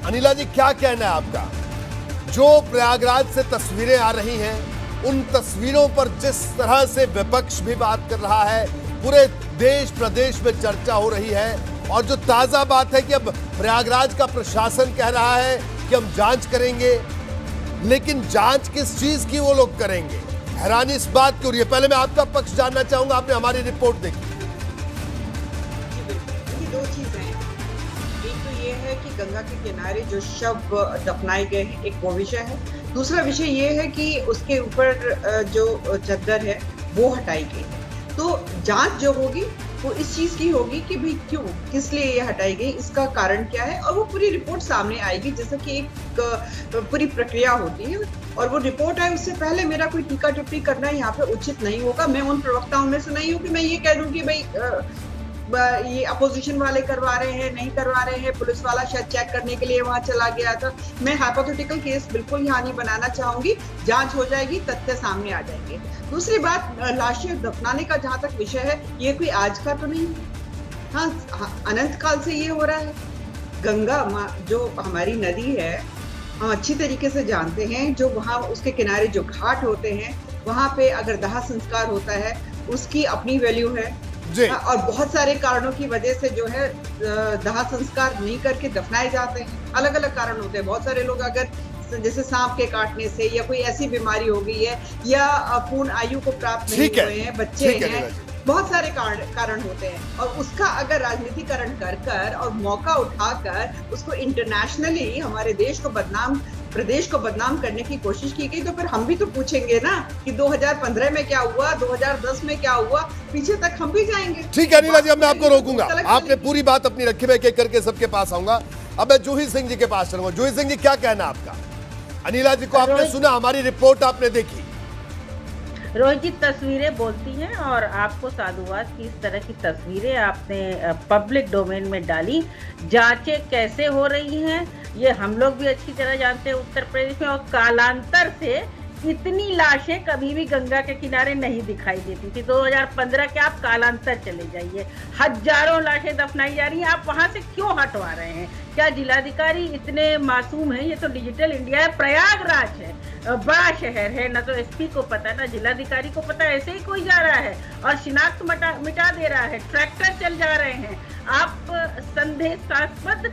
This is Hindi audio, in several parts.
अनिला जी, क्या कहना है आपका? जो प्रयागराज से तस्वीरें आ रही हैं, उन तस्वीरों पर जिस तरह से विपक्ष भी बात कर रहा है, पूरे देश प्रदेश में चर्चा हो रही है, और जो ताजा बात है कि अब प्रयागराज का प्रशासन कह रहा है कि हम जांच करेंगे, लेकिन जांच किस चीज की वो लोग करेंगे, हैरानी इस बात की हो रही है। पहले मैं आपका पक्ष जानना चाहूंगा, आपने हमारी रिपोर्ट देखी। दो चीजें हैं, एक तो ये है कि गंगा के किनारे जो शव दफनाए गए हैं, एक वो विषय है। दूसरा विषय ये है कि उसके ऊपर जो चद्दर है वो हटाई गई है। तो जांच जो होगी वो इस चीज की होगी कि भाई क्यों, किस लिए ये हटाई गई, इसका कारण क्या है, और वो पूरी रिपोर्ट सामने आएगी, जैसे कि एक पूरी प्रक्रिया होती है। और वो रिपोर्ट आए उससे पहले मेरा कोई टीका टिप्पणी करना यहाँ पे उचित नहीं होगा। मैं उन प्रवक्ताओं में से नहीं हूँ कि मैं ये कह दूं कि भाई ये अपोजिशन वाले करवा रहे हैं, नहीं करवा रहे हैं, पुलिस वाला शायद चेक करने के लिए वहां चला गया था। मैं हाइपोथेटिकल केस बिल्कुल यहाँ नहीं बनाना चाहूंगी। जांच हो जाएगी, तथ्य सामने आ जाएंगे। दूसरी बात, लाशें दफनाने का जहां तक विषय है, ये कोई आज का तो नहीं, हाँ अनंत काल से ये हो रहा है। गंगा जो हमारी नदी है, हम अच्छी तरीके से जानते हैं, जो वहाँ उसके किनारे जो घाट होते हैं, वहां पे अगर दाह संस्कार होता है उसकी अपनी वैल्यू है, और बहुत सारे कारणों की वजह से जो है दाह संस्कार नहीं करके दफनाए जाते हैं। अलग अलग कारण होते हैं। बहुत सारे लोग अगर जैसे सांप के काटने से या कोई ऐसी बीमारी हो गई है, या पूर्ण आयु को प्राप्त नहीं हुए हैं, बच्चे हैं, बहुत सारे कारण होते हैं, और उसका अगर राजनीतिकरण कर और मौका उठाकर उसको इंटरनेशनली हमारे प्रदेश को बदनाम करने की कोशिश की गई, तो फिर हम भी तो पूछेंगे ना कि 2015 में क्या हुआ, 2010 में क्या हुआ, पीछे तक हम भी जाएंगे। ठीक है अनिला जी, अब मैं आपको रोकूंगा, आपने पूरी बात अपनी रखी, मैं एक करके सबके पास आऊंगा। अब मैं जूही सिंह जी के पास चलूंगा। जूही सिंह जी, क्या कहना आपका? अनिला जी को आपने सुना, हमारी रिपोर्ट आपने देखी। रोहित जी, तस्वीरें बोलती हैं, और आपको साधुवाद की इस तरह की तस्वीरें आपने पब्लिक डोमेन में डाली। जांचें कैसे हो रही हैं ये हम लोग भी अच्छी तरह जानते हैं उत्तर प्रदेश में, और कालांतर से इतनी लाशें कभी भी गंगा के किनारे नहीं दिखाई देती थी। 2015 के आप कालांतर चले जाइए, हजारों लाशें दफनाई जा रही हैं। आप वहां से क्यों हटवा रहे हैं? क्या जिलाधिकारी इतने मासूम हैं? ये तो डिजिटल इंडिया है, प्रयागराज है, बड़ा शहर है, ना तो एसपी को पता है ना जिलाधिकारी को पता है, ऐसे ही कोई जा रहा है और शिनाख्त मिटा दे रहा है, ट्रैक्टर चल जा रहे हैं। आप संदेहास्पद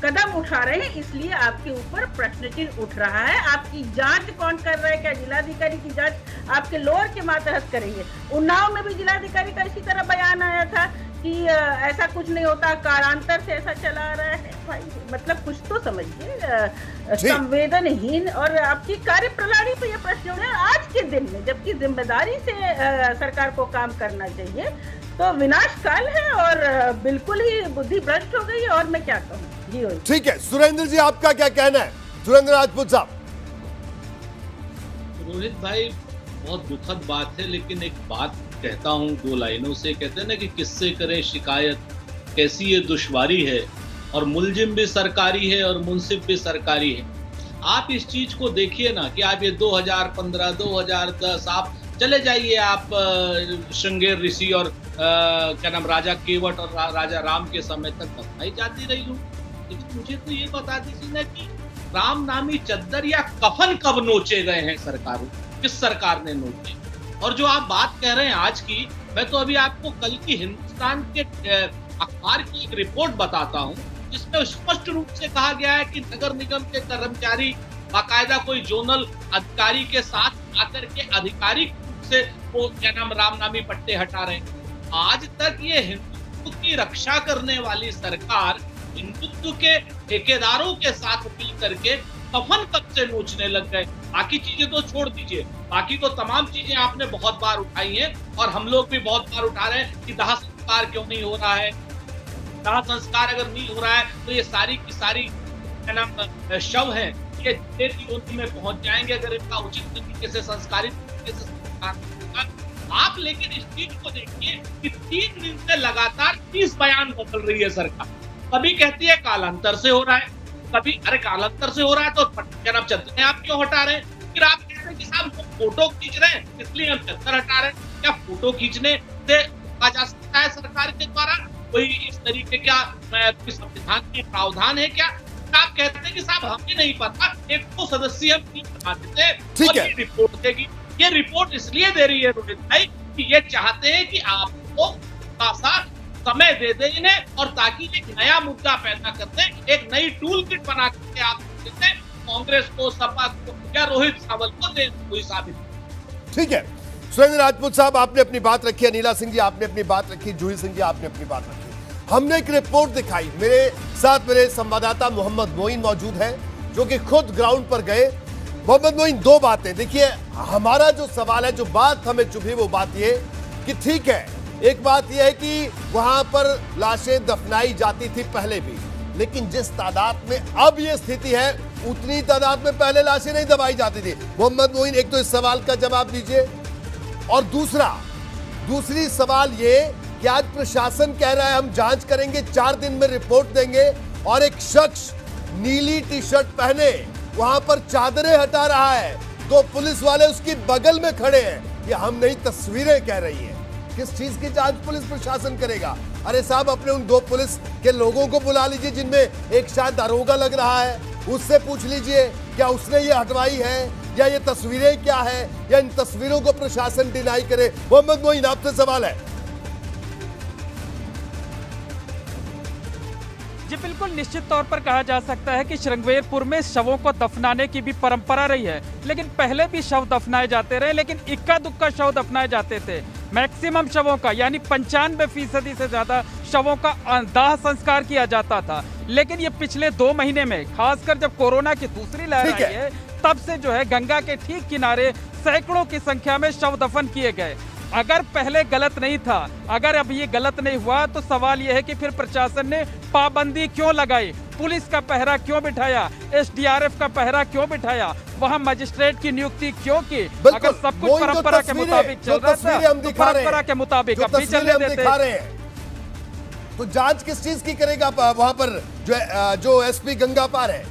कदम उठा रहे हैं, इसलिए आपके ऊपर प्रश्न चिन्ह उठ रहा है। आपकी जांच कौन कर रहा है? क्या जिलाधिकारी की जांच आपके लोअर के मातहत करेंगे? उन्नाव में भी जिलाधिकारी का इसी तरह बयान आया था कि ऐसा कुछ नहीं होता, कालांतर से ऐसा चला रहा है। भाई मतलब कुछ तो समझिए, संवेदनहीन, और आपकी कार्यप्रणाली पे ये प्रश्न उठे आज के दिन में, जबकि जिम्मेदारी से सरकार को काम करना चाहिए। तो विनाश काल है और बिल्कुल ही बुद्धि भ्रष्ट हो गई है, और मैं क्या कहूँ जी। ठीक है, सुरेंद्र जी आपका क्या कहना है? सुरेंद्र राजपूत साहब। रोहित भाई, बहुत दुखद बात है, लेकिन एक बात कहता हूँ दो लाइनों से। कहते हैं ना कि किससे करें शिकायत, कैसी ये दुश्वारी है, और मुलजिम भी सरकारी है और मुंसिफ भी सरकारी है। आप इस चीज को देखिए ना कि आप ये 2015, 2010 आप चले जाइए, आप श्रृंगेर ऋषि और क्या नाम राजा केवट और राजा राम के समय तक दफनाई जाती रही हूँ। लेकिन मुझे तो ये बता दीजिए ना कि राम नामी चद्दर या कफन कब नोचे गए हैं सरकारों, किस सरकार ने नोचे? और जो आप बात कह रहे हैं आज की, मैं तो अभी आपको कल की हिंदुस्तान के अखबार की एक रिपोर्ट बताता हूँ, जिसमें स्पष्ट रूप से कहा गया है कि नगर निगम के कर्मचारी बाकायदा कोई जोनल अधिकारी के साथ आकर के आधिकारिक रूप से वो क्या नाम राम नामी पट्टे हटा रहे हैं। आज तक ये हिंदुत्व की रक्षा करने वाली सरकार हिंदुत्व के ठेकेदारों के साथ मिल करके कफन कब से नोचने लग गए? बाकी चीजें तो छोड़ दीजिए, बाकी तो तमाम चीजें आपने बहुत बार उठाई हैं, और हम लोग भी बहुत बार उठा रहे हैं कि दाह संस्कार क्यों नहीं हो रहा है। दाह संस्कार अगर नहीं हो रहा है तो ये सारी की सारी क्या नाम शव है, ये योनि में पहुंच जाएंगे अगर इनका उचित तरीके से संस्कारित तरीके से संस्कार होगा। आप लेकिन इस चीज को देखिए कि 3 दिन से लगातार 30 बयान बदल रही है सरकार। कभी कहती है कालांतर से हो रहा है, कभी अरे कालांतर से हो रहा है तो क्या नाम चद्दर आप क्यों हटा रहे हैं? फिर आप कह रहे हैं कि साहब फोटो खींच रहे हैं इसलिए हम चद्दर हटा रहे हैं। क्या फोटो खींचने से रोका जा सकता है सरकार के द्वारा? कोई इस तरीके का संविधान के प्रावधान है क्या? आप कहते हैं कि साहब हमें नहीं पता, एक तो सदस्य हम टीम बना देते हैं ठीक और है। ये रिपोर्ट देगी। ये रिपोर्ट इसलिए दे रही है रोहित भाई कि ये चाहते हैं कि आपको थोड़ा सा समय दे दें इन्हें, और ताकि एक नया मुद्दा पैदा करते हैं, एक नई टूल किट बना करके आप देते हैं कांग्रेस को, सपा को या रोहित सावल को दे कोई साबित। ठीक है, सुरेंद्र राजपूत साहब आपने अपनी बात रखी, अनिला सिंह जी आपने अपनी बात रखी, जूही सिंह जी आपने अपनी बात रखी। हमने एक रिपोर्ट दिखाई, मेरे साथ मेरे संवाददाता मोहम्मद मोइन मौजूद है जो कि खुद ग्राउंड पर गए। मोहम्मद मोइन, दो बातें देखिए, हमारा जो सवाल है, जो बात हमें चुभी वो बात ये कि ठीक है, एक बात यह है कि वहां पर लाशें दफनाई जाती थी पहले भी, लेकिन जिस तादाद में अब ये स्थिति है उतनी तादाद में पहले लाशें नहीं दबाई जाती थी। मोहम्मद मोइन, एक तो इस सवाल का जवाब दीजिए, और दूसरी सवाल ये कि आज प्रशासन कह रहा है हम जांच करेंगे, 4 दिन में रिपोर्ट देंगे, और एक शख्स नीली टी शर्ट पहने वहां पर चादरें हटा रहा है, 2 पुलिस वाले उसकी बगल में खड़े हैं। ये हम नहीं, तस्वीरें कह रही हैं। किस चीज की जांच पुलिस प्रशासन करेगा? अरे साहब, अपने उन 2 पुलिस के लोगों को बुला लीजिए जिनमें एक शायद दारोगा लग रहा है, उससे पूछ लीजिए क्या उसने ये हटवाई है या ये तस्वीरें क्या है, या इन तस्वीरों को प्रशासन डिनाई करे। मोहम्मद मोइन, आपसे सवाल है। जी बिल्कुल, निश्चित तौर पर कहा जा सकता है कि श्रृंगवेरपुर में शवों को दफनाने की भी परंपरा रही है, लेकिन पहले भी शव दफनाए जाते रहे, लेकिन इक्का दुक्का शव दफनाए जाते थे। मैक्सिमम शवों का यानी 95% से ज्यादा शवों का दाह संस्कार किया जाता था। लेकिन ये पिछले 2 महीने में, खासकर जब कोरोना की दूसरी लहर आई है, तब से जो है गंगा के ठीक किनारे सैकड़ों की संख्या में शव दफन किए गए। अगर पहले गलत नहीं था, अगर अब ये गलत नहीं हुआ, तो सवाल ये है कि फिर प्रशासन ने पाबंदी क्यों लगाई, पुलिस का पहरा क्यों बिठाया, SDRF का पहरा क्यों बिठाया, वहाँ मजिस्ट्रेट की नियुक्ति क्यों की? अगर सब कुछ परंपरा के मुताबिक चल रहा था तो परंपरा के मुताबिक अब भी चलने देते। तो जांच किस चीज की करेगा? वहां पर जो SP गंगापार है,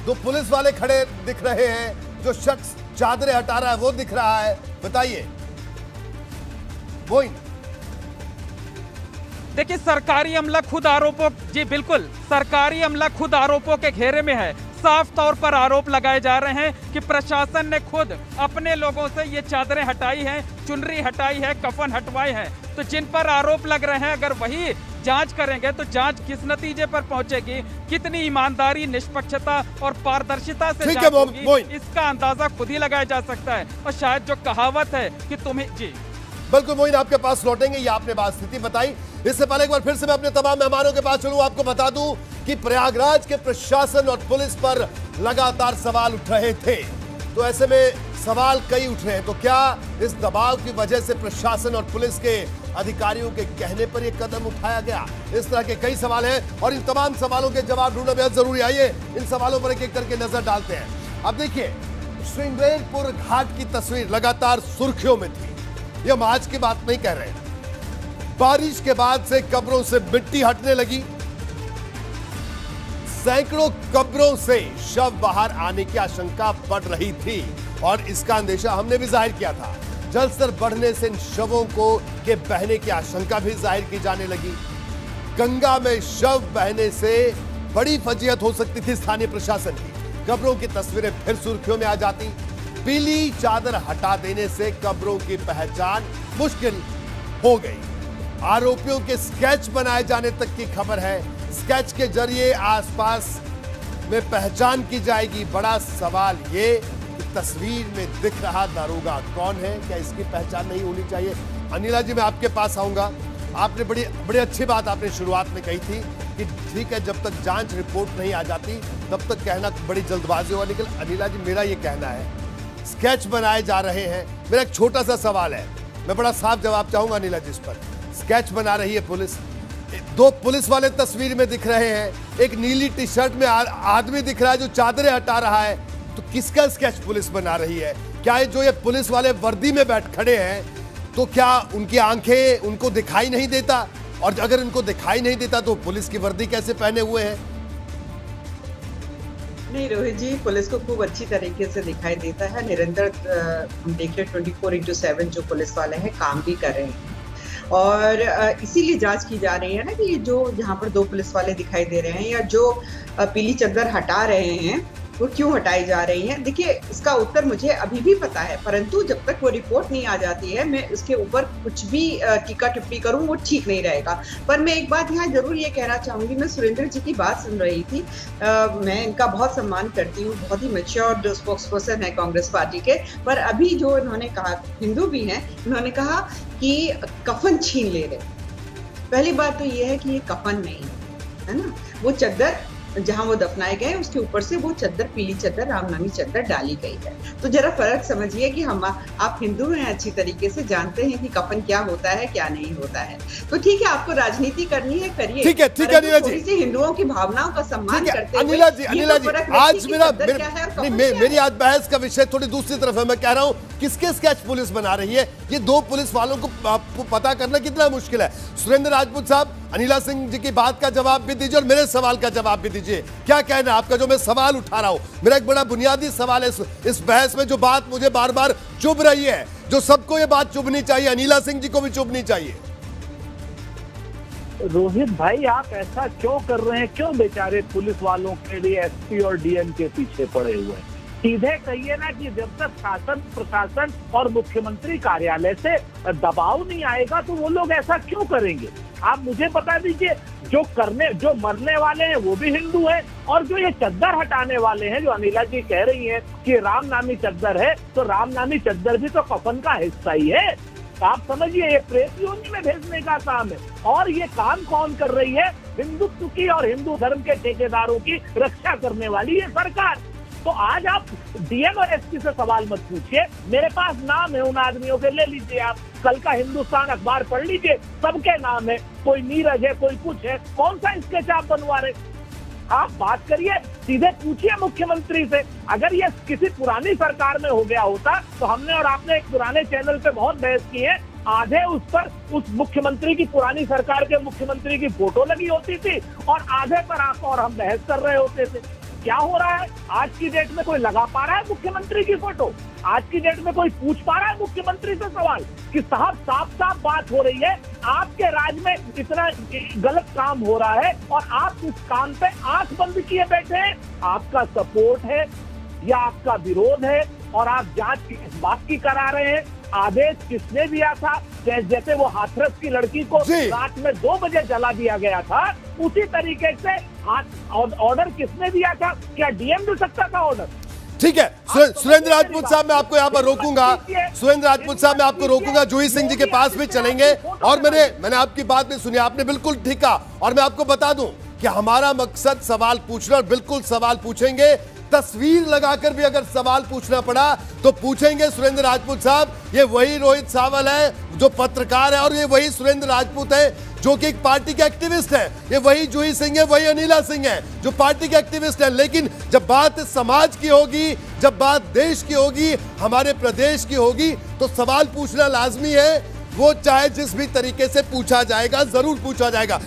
2 पुलिस वाले खड़े दिख रहे हैं, जो शख्स चादरें हटा रहा है वो दिख रहा है, बताइए। देखिए, सरकारी अमला खुद आरोपों, जी बिल्कुल, सरकारी अमला खुद आरोपों के घेरे में है। साफ तौर पर आरोप लगाए जा रहे हैं कि प्रशासन ने खुद अपने लोगों से ये चादरें हटाई हैं, चुनरी हटाई है, कफन हटवाए हैं। तो जिन पर आरोप लग रहे हैं, अगर वही जांच करेंगे तो जांच किस नतीजे पर पहुंचेगी, कितनी ईमानदारी, निष्पक्षता और पारदर्शिता से जांच होगी, इसका अंदाजा खुद ही लगाया जा सकता है। और शायद जो कहावत है कि तुम्हें, जी बिल्कुल मोइन, आपके पास लौटेंगे, ये आपने बात स्थिति बताई। इससे पहले एक बार फिर से मैं अपने तमाम मेहमानों के पास चलूं, आपको बता दूं कि प्रयागराज के प्रशासन और पुलिस पर लगातार सवाल उठ रहे थे। तो ऐसे में सवाल कई उठ रहे हैं, तो क्या इस दबाव की वजह से प्रशासन और पुलिस के अधिकारियों के कहने पर यह कदम उठाया गया? इस तरह के कई सवाल हैं और इन तमाम सवालों के जवाब ढूंढना बेहद जरूरी। आइए इन सवालों पर एक एक करके नजर डालते हैं। अब देखिए, श्रृंगवेरपुर घाट की तस्वीर लगातार सुर्खियों में थी। ये हम आज की बात नहीं कह रहे हैं। बारिश के बाद से कब्रों से मिट्टी हटने लगी, सैकड़ों कब्रों से शव बाहर आने की आशंका बढ़ रही थी और इसका अंदेशा हमने भी जाहिर किया था। जलस्तर बढ़ने से इन शवों को के बहने की आशंका भी जाहिर की जाने लगी। गंगा में शव बहने से बड़ी फजीहत हो सकती थी स्थानीय प्रशासन की। कब्रों की तस्वीरें फिर सुर्खियों में आ जाती। पीली चादर हटा देने से कब्रों की पहचान मुश्किल हो गई। आरोपियों के स्केच बनाए जाने तक की खबर है। स्केच के जरिए आसपास में पहचान की जाएगी। बड़ा सवाल ये कि तस्वीर में दिख रहा दारोगा कौन है, क्या इसकी पहचान नहीं होनी चाहिए? अनिला जी, मैं आपके पास आऊंगा। आपने बड़ी अच्छी बात आपने शुरुआत में कही थी कि ठीक है, जब तक जांच रिपोर्ट नहीं आ जाती तब तक कहना बड़ी जल्दबाजी होगा। लेकिन अनिला जी, मेरा ये कहना है स्केच बनाए जा रहे हैं। मेरा एक छोटा सा सवाल है, मैं बड़ा साफ जवाब चाहूंगा अनिला जी इस पर। स्केच बना रही है पुलिस, 2 पुलिस वाले तस्वीर में दिख रहे हैं, एक नीली टी शर्ट में आदमी दिख रहा है जो चादरें हटा रहा है। तो किसका स्केच पुलिस बना रही है? क्या ये पुलिस वाले वर्दी में बैठ खड़े हैं तो क्या उनकी आंखें उनको दिखाई नहीं देता? और अगर उनको दिखाई नहीं देता तो पुलिस की वर्दी कैसे पहने हुए हैं? नहीं रोहित जी, पुलिस को खूब अच्छी तरीके से दिखाई देता है। निरंतर हम देख रहे 24/7 जो पुलिस वाले हैं काम भी कर रहे हैं। और इसीलिए जांच की जा रही है ना कि जो जहां पर 2 पुलिस वाले दिखाई दे रहे हैं या जो पीली चद्दर हटा रहे हैं वो क्यों हटाई जा रही हैं। देखिए, इसका उत्तर मुझे अभी भी पता है, परंतु जब तक वो रिपोर्ट नहीं आ जाती है मैं उसके ऊपर कुछ भी टीका टिप्पणी करूं वो ठीक नहीं रहेगा। पर मैं एक बात यहाँ जरूर ये कहना चाहूंगी, मैं सुरेंद्र जी की बात सुन रही थी, मैं इनका बहुत सम्मान करती हूँ, बहुत ही मैच्योर स्पोक्स पर्सन है कांग्रेस पार्टी के, पर अभी जो इन्होंने कहा, हिंदू भी हैं, इन्होंने कहा कि कफन छीन ले रहे। पहली बात तो ये है कि ये कफन नहीं है ना, वो चद्दर जहां वो दफनाए गए उसके ऊपर से वो चद्दर, पीली चद्दर, रामनामी चद्दर डाली गई है। तो जरा फर्क समझिए कि हम आप हिंदू हैं, अच्छी तरीके से जानते हैं कि कफन क्या होता है क्या नहीं होता है। तो ठीक है, आपको राजनीति करनी है करिए, ठीक है अनिला जी, थोड़ी सी हिंदुओं की भावनाओं का सम्मान करते हुए। अनिला जी आज मेरी आज बहस का विषय थोड़ी दूसरी तरफ है। मैं कह रहा हूं किसके स्केच पुलिस बना रही है, ये 2 पुलिस वालों को पता करना कितना मुश्किल है। सुरेंद्र राजपूत साहब, अनिला सिंह जी की बात का जवाब भी दीजिए और मेरे सवाल का जवाब भी दीजिए। क्या कहना है आपका, जो मैं सवाल उठा रहा हूं? मेरा एक बड़ा बुनियादी सवाल है इस बहस में, जो बात मुझे बार बार चुभ रही है, जो सबको ये बात चुभनी चाहिए, अनिला सिंह जी को भी चुभनी चाहिए। रोहित भाई, आप ऐसा क्यों कर रहे हैं? क्यों बेचारे पुलिस वालों के लिए एसपी और डीएम के पीछे पड़े हुए हैं? सीधे कहिए ना कि जब तक शासन, प्रशासन और मुख्यमंत्री कार्यालय से दबाव नहीं आएगा तो वो लोग ऐसा क्यों करेंगे? आप मुझे बता दीजिए, जो मरने वाले हैं वो भी हिंदू हैं, और जो ये चद्दर हटाने वाले हैं, जो अनिला जी कह रही हैं कि रामनामी चद्दर है, तो रामनामी चद्दर भी तो कफन का हिस्सा ही है। आप समझिए, ये प्रेत योनि में भेजने का काम है। और ये काम कौन कर रही है? हिंदुत्व की और हिंदू धर्म के ठेकेदारों की रक्षा करने वाली ये सरकार। तो आज आप डीएम और एसपी से सवाल मत पूछिए, मेरे पास नाम है उन आदमियों के, ले लीजिए आप, कल का हिंदुस्तान अखबार पढ़ लीजिए, सबके नाम है, कोई नीरज है, कोई कुछ है, कौन सा स्केच आप बनवा रहे? आप बात करिए, सीधे पूछिए मुख्यमंत्री से। अगर ये किसी पुरानी सरकार में हो गया होता तो हमने और आपने एक पुराने चैनल पे बहुत बहस की है, आधे उस पर उस मुख्यमंत्री की, पुरानी सरकार के मुख्यमंत्री की फोटो लगी होती थी और आधे पर आप और हम बहस कर रहे होते थे। क्या हो रहा है? आज की डेट में कोई लगा पा रहा है मुख्यमंत्री की फोटो? आज की डेट में कोई पूछ पा रहा है मुख्यमंत्री से सवाल कि साहब साफ साफ बात हो रही है, आपके राज्य में इतना गलत काम हो रहा है और आप इस काम पे आंख बंद किए बैठे हैं? आपका सपोर्ट है या आपका विरोध है? और आप जांच किस बात की करा रहे हैं? आदेश किसने दिया था? जैसे वो हाथरस की लड़की को रात में 2 बजे जला दिया गया था, उसी तरीके से ऑर्डर किसने दिया था? क्या डीएम दे सकता था ऑर्डर? ठीक है सुरेंद्र राजपूत साहब, मैं आपको यहाँ पर रोकूंगा। सुरेंद्र राजपूत साहब, मैं आपको रोकूंगा, जूही सिंह जी के पास भी चलेंगे। और मैंने आपकी बात नहीं सुनी, आपने बिल्कुल ठीक कहा। और मैं आपको बता दूं कि हमारा मकसद सवाल पूछना, और बिल्कुल सवाल पूछेंगे, तस्वीर लगाकर भी अगर सवाल पूछना पड़ा तो पूछेंगे। सुरेंद्र राजपूत साहब, ये वही रोहित सावल है जो पत्रकार है, और ये वही सुरेंद्र राजपूत है जो कि एक पार्टी के एक्टिविस्ट है, ये वही जूही सिंह है, वही अनिला सिंह है जो पार्टी के एक्टिविस्ट है। लेकिन जब बात समाज की होगी, जब बात देश की होगी, हमारे प्रदेश की होगी, तो सवाल पूछना लाजमी है। वो चाहे जिस भी तरीके से पूछा जाएगा, जरूर पूछा जाएगा।